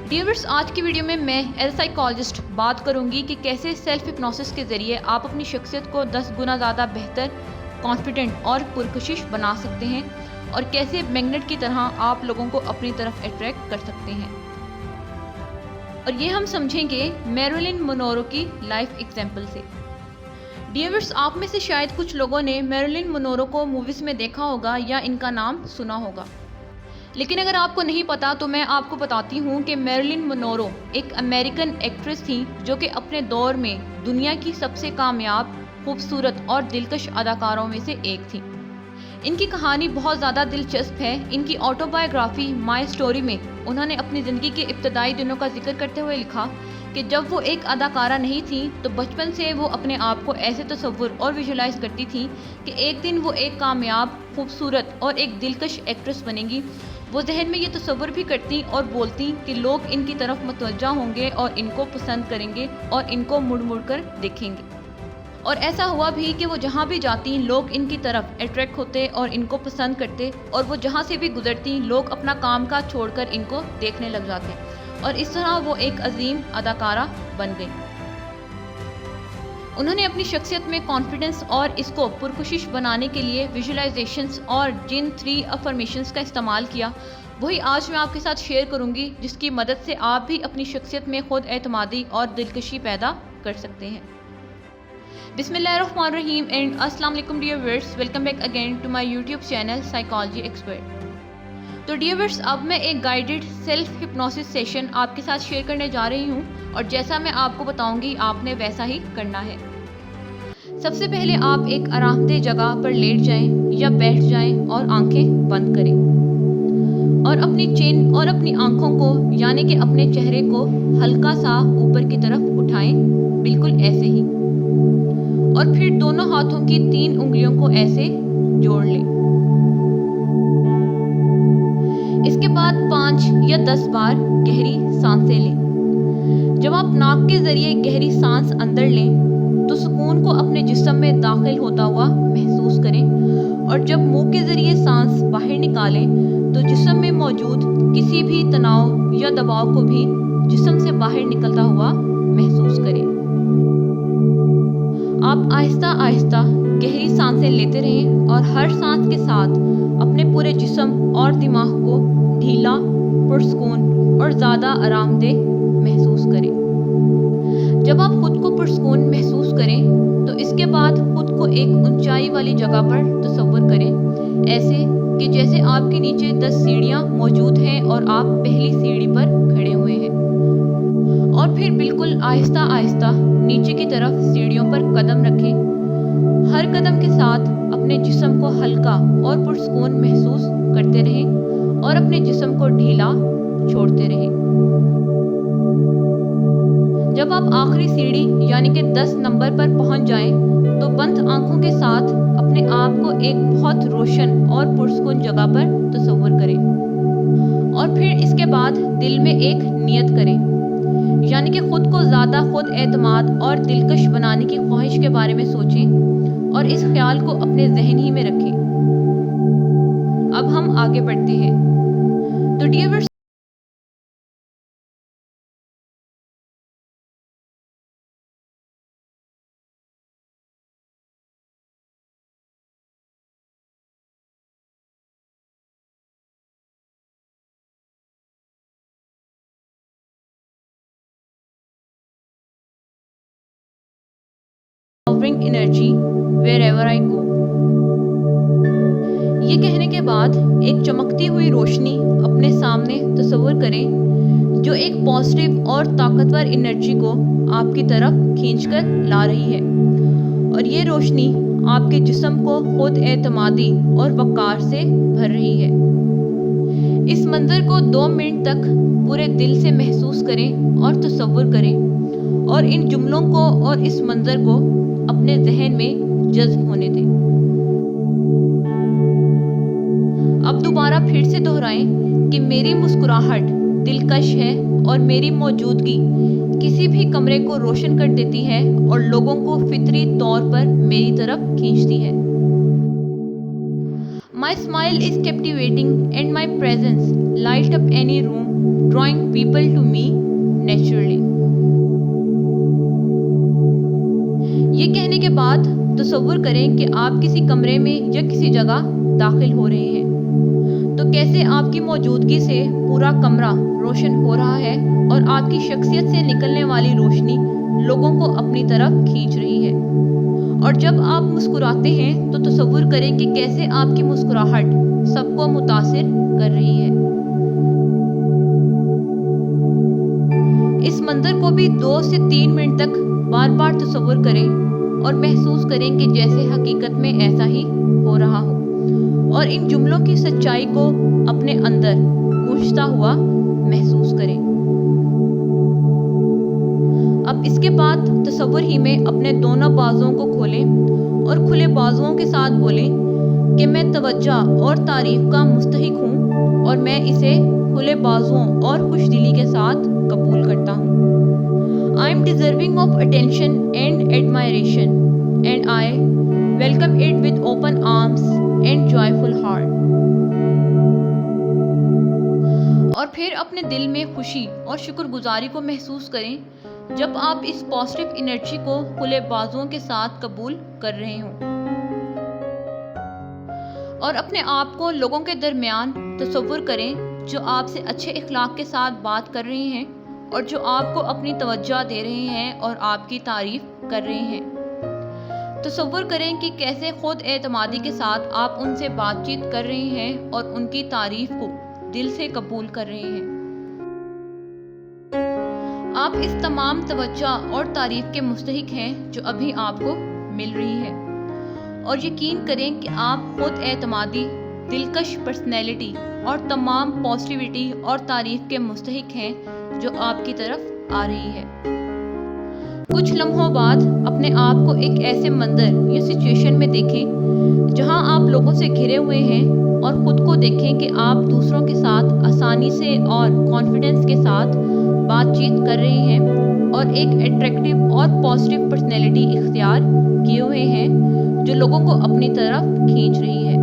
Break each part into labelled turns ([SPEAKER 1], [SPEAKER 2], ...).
[SPEAKER 1] Divorce آج کی video میں ایز سائیکالوجسٹ بات کروں گی کہ کیسے سیلف ہپنوسس کے ذریعے آپ اپنی شخصیت کو 10 گنا زیادہ بہتر، کانفیڈنٹ اور پرکشش بنا سکتے ہیں، اور کیسے میگنیٹ کی طرح آپ لوگوں کو اپنی طرف اٹریکٹ کر سکتے ہیں۔ اور یہ ہم سمجھیں گے میرلن مونرو کی لائف ایگزامپل سے۔ ڈیورس آپ میں سے شاید کچھ لوگوں نے میرلن مونرو کو موویز میں دیکھا ہوگا یا ان کا نام سنا ہوگا، لیکن اگر آپ کو نہیں پتا تو میں آپ کو بتاتی ہوں کہ میرلن مونرو ایک امریکن ایکٹریس تھیں جو کہ اپنے دور میں دنیا کی سب سے کامیاب، خوبصورت اور دلکش اداکاروں میں سے ایک تھیں۔ ان کی کہانی بہت زیادہ دلچسپ ہے۔ ان کی آٹو بایوگرافی مائی سٹوری میں انہوں نے اپنی زندگی کے ابتدائی دنوں کا ذکر کرتے ہوئے لکھا کہ جب وہ ایک اداکارہ نہیں تھیں تو بچپن سے وہ اپنے آپ کو ایسے تصور اور ویژولائز کرتی تھیں کہ ایک دن وہ ایک کامیاب، خوبصورت اور ایک دلکش ایکٹریس بنے گی۔ وہ ذہن میں یہ تصور بھی کرتی اور بولتی کہ لوگ ان کی طرف متوجہ ہوں گے اور ان کو پسند کریں گے اور ان کو مڑ مڑ کر دیکھیں گے۔ اور ایسا ہوا بھی کہ وہ جہاں بھی جاتی لوگ ان کی طرف اٹریکٹ ہوتے اور ان کو پسند کرتے، اور وہ جہاں سے بھی گزرتی لوگ اپنا کام کاج چھوڑ کر ان کو دیکھنے لگ جاتے، اور اس طرح وہ ایک عظیم اداکارہ بن گئی۔ انہوں نے اپنی شخصیت میں کانفیڈنس اور اس کو پرکشش بنانے کے لیے ویژولائزیشنز اور جن 3 افرمیشنز کا استعمال کیا، وہی آج میں آپ کے ساتھ شیئر کروں گی، جس کی مدد سے آپ بھی اپنی شخصیت میں خود اعتمادی اور دلکشی پیدا کر سکتے ہیں۔ بسم اللہ الرحمن الرحیم اینڈ السلام علیکم dear viewers, welcome back again to my YouTube channel psychology expert. تو ڈیئر ویورز، اب میں ایک گائیڈڈ سیلف ہپنوسس سیشن آپ کے ساتھ شیئر کرنے جا رہی ہوں، اور جیسا میں آپ کو بتاؤں گی آپ نے ویسا ہی کرنا ہے۔ سب سے پہلے آپ ایک آرام دہ جگہ پر لیٹ جائیں یا بیٹھ جائیں اور آنکھیں بند کریں، اور اپنی چین اور اپنی آنکھوں کو یعنی کہ اپنے چہرے کو ہلکا سا اوپر کی طرف اٹھائیں، بالکل ایسے ہی، اور پھر دونوں ہاتھوں کی 3 انگلیوں کو ایسے جوڑ لیں۔ اس کے بعد 5 یا 10 بار گہری سانسیں لیں۔ جب آپ ناک کے ذریعے گہری سانس اندر لیں تو سکون کو اپنے جسم میں داخل ہوتا ہوا محسوس کریں، اور جب منہ کے ذریعے سانس باہر نکالیں تو جسم میں موجود کسی بھی تناؤ یا دباؤ کو بھی جسم سے باہر نکلتا ہوا محسوس کریں۔ آپ آہستہ آہستہ گہری سانسیں لیتے رہیں اور ہر سانس کے ساتھ اپنے پورے جسم اور دماغ کو ڈھیلا، پرسکون اور زیادہ آرام دہ محسوس کریں۔ جب آپ خود کو پرسکون محسوس کریں تو اس کے بعد خود کو ایک اونچائی والی جگہ پر تصور کریں، ایسے کہ جیسے آپ کے نیچے 10 سیڑھیاں موجود ہیں اور آپ پہلی سیڑھی پر کھڑے ہوئے ہیں، اور پھر بالکل آہستہ آہستہ نیچے کی طرف سیڑھیوں پر قدم رکھیں۔ ہر قدم کے ساتھ اپنے جسم کو ہلکا اور پرسکون محسوس کرتے رہیں اور اپنے جسم کو ڈھیلا چھوڑتے رہیں۔ جب آپ آخری سیڑھی یعنی کہ 10 نمبر پر پہنچ جائیں تو بند آنکھوں کے ساتھ اپنے آپ کو ایک بہت روشن اور پرسکون جگہ پر تصور کریں، اور پھر اس کے بعد دل میں ایک نیت کریں، یعنی کہ خود کو زیادہ خود اعتماد اور دلکش بنانے کی خواہش کے بارے میں سوچیں اور اس خیال کو اپنے ذہن ہی میں رکھیں۔ اب ہم آگے بڑھتے ہیں۔ تو dear energy wherever I go, یہ کہنے کے بعد ایک چمکتی ہوئی روشنی اپنے سامنے تصور کریں جو ایک پازیٹیو اور طاقتور انرجی کو آپ کی طرف کھینچ کر لا رہی ہے، اور یہ روشنی آپ کے جسم کو خود اعتمادی اور وقار سے بھر رہی ہے۔ اس منظر کو 2 منٹ تک پورے دل سے محسوس کریں اور تصور کریں، اور ان جملوں کو اور اس منظر کو اپنے ذہن میں جذب ہونے دیں۔ اب دوبارہ پھر سے دہرائیں کہ میری مسکراہٹ دلکش ہے اور میری موجودگی کسی بھی کمرے کو روشن کر دیتی ہے اور لوگوں کو فطری طور پر میری طرف کھینچتی ہے۔ My smile is captivating and my presence light up any room, drawing people to me naturally. یہ کہنے کے بعد تصور کریں کہ آپ کسی کمرے میں یا کسی جگہ داخل ہو رہے ہیں، تو کیسے آپ کی موجودگی سے پورا کمرہ روشن ہو رہا ہے اور آپ کی شخصیت سے نکلنے والی روشنی لوگوں کو اپنی طرف کھینچ رہی ہے۔ اور جب آپ مسکراتے ہیں تو تصور کریں کہ کیسے آپ کی مسکراہٹ سب کو متاثر کر رہی ہے۔ اس منظر کو بھی 2 سے 3 منٹ تک بار بار تصور کریں اور محسوس کریں کہ جیسے حقیقت میں ایسا ہی ہو رہا ہو، اور ان جملوں کی سچائی کو اپنے اندر گونجتا ہوا محسوس کریں۔ اب اس کے بعد تصور ہی میں اپنے دونوں بازوؤں کو کھولیں اور کھلے بازوؤں کے ساتھ بولیں کہ میں توجہ اور تعریف کا مستحق ہوں اور میں اسے کھلے بازوؤں اور خوش دلی کے ساتھ قبول کرتا ہوں۔ I am deserving of attention and admiration, and I welcome it with open arms and joyful heart. اور پھر اپنے دل میں خوشی اور شکر گزاری کو محسوس کریں جب آپ اس پازیٹیو انرجی کو کھلے بازوؤں کے ساتھ قبول کر رہے ہوں، اور اپنے آپ کو لوگوں کے درمیان تصور کریں جو آپ سے اچھے اخلاق کے ساتھ بات کر رہے ہیں اور جو آپ کو اپنی توجہ دے رہے ہیں اور آپ کی تعریف کر رہے ہیں۔ تصور کریں کہ کیسے خود اعتمادی کے ساتھ آپ ان سے بات چیت کر رہے ہیں اور ان کی تعریف کو دل سے قبول کر رہے ہیں۔ آپ اس تمام توجہ اور تعریف کے مستحق ہیں جو ابھی آپ کو مل رہی ہے، اور یقین کریں کہ آپ خود اعتمادی، دلکش پرسنالٹی اور تمام پازیٹیوٹی اور تعریف کے مستحق ہیں جو آپ کی طرف آ رہی ہے۔ کچھ لمحوں بعد اپنے آپ کو ایک ایسے منظر یا سچویشن میں دیکھیں جہاں آپ لوگوں سے گھرے ہوئے ہیں، اور خود کو دیکھیں کہ آپ دوسروں کے ساتھ آسانی سے اور کانفیڈنس کے ساتھ بات چیت کر رہے ہیں اور ایک اٹریکٹیو اور پازیٹیو پرسنالٹی اختیار کیے ہوئے ہیں جو لوگوں کو اپنی طرف کھینچ رہی ہے۔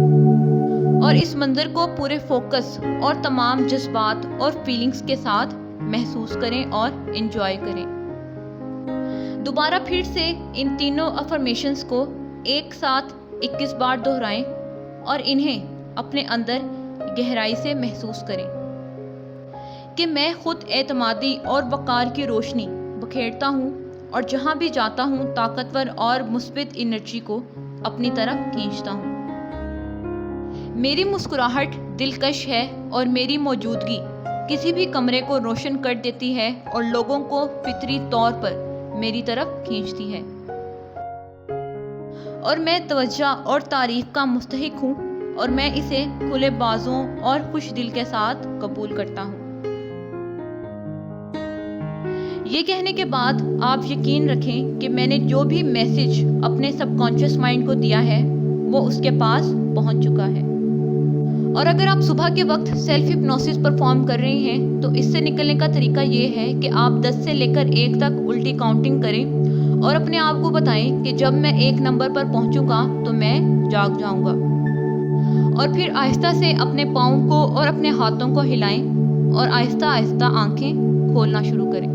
[SPEAKER 1] اور اس منظر کو پورے فوکس اور تمام جذبات اور فیلنگز کے ساتھ محسوس کریں اور انجوائے کریں۔ دوبارہ پھر سے ان تینوں افرمیشنز کو ایک ساتھ 21 بار دہرائیں اور انہیں اپنے اندر گہرائی سے محسوس کریں کہ میں خود اعتمادی اور وقار کی روشنی بکھیرتا ہوں اور جہاں بھی جاتا ہوں طاقتور اور مثبت انرجی کو اپنی طرف کھینچتا ہوں۔ میری مسکراہٹ دلکش ہے اور میری موجودگی کسی بھی کمرے کو روشن کر دیتی ہے اور لوگوں کو فطری طور پر میری طرف کھینچتی ہے، اور میں توجہ اور تعریف کا مستحق ہوں اور میں اسے کھلے بازوؤں اور خوش دل کے ساتھ قبول کرتا ہوں۔ یہ کہنے کے بعد آپ یقین رکھیں کہ میں نے جو بھی میسج اپنے سب کانشیس مائنڈ کو دیا ہے وہ اس کے پاس پہنچ چکا ہے۔ اور اگر آپ صبح کے وقت سیلف ہپنوسس پرفارم کر رہے ہیں تو اس سے نکلنے کا طریقہ یہ ہے کہ آپ 10 سے لے کر 1 تک الٹی کاؤنٹنگ کریں اور اپنے آپ کو بتائیں کہ جب میں 1 نمبر پر پہنچوں گا تو میں جاگ جاؤں گا، اور پھر آہستہ سے اپنے پاؤں کو اور اپنے ہاتھوں کو ہلائیں اور آہستہ آہستہ آنکھیں کھولنا شروع کریں۔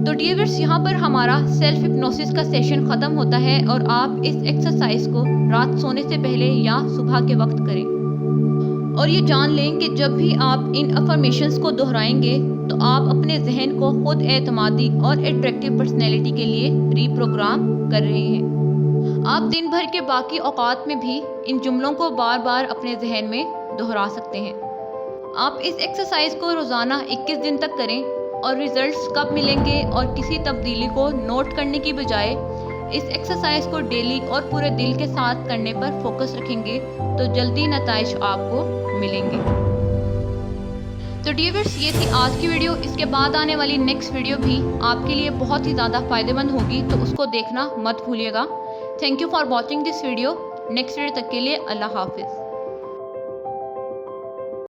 [SPEAKER 1] تو ڈیئر ویورز، یہاں پر ہمارا سیلف ہپنوسس کا سیشن ختم ہوتا ہے، اور آپ اس ایکسرسائز کو رات سونے سے پہلے یا صبح کے وقت کریں، اور یہ جان لیں کہ جب بھی آپ ان افرمیشنز کو دہرائیں گے تو آپ اپنے ذہن کو خود اعتمادی اور اٹریکٹیو پرسنالٹی کے لیے ری پروگرام کر رہے ہیں۔ آپ دن بھر کے باقی اوقات میں بھی ان جملوں کو بار بار اپنے ذہن میں دہرا سکتے ہیں۔ آپ اس ایکسرسائز کو روزانہ 21 دن تک کریں، اور ریزلٹس کب ملیں گے اور کسی تبدیلی کو نوٹ کرنے کی بجائے اس ایکسرسائز کو ڈیلی اور پورے دل کے ساتھ کرنے پر فوکس رکھیں گے تو جلدی نتائج آپ کو ملیں گے۔ تو ڈیئر ویورز، یہ تھی آج کی ویڈیو۔ اس کے بعد آنے والی نیکسٹ ویڈیو بھی آپ کے لیے بہت ہی زیادہ فائدہ مند ہوگی، تو اس کو دیکھنا مت بھولیے گا۔ Thank you for watching this video. Next video تک کے لیے اللہ حافظ۔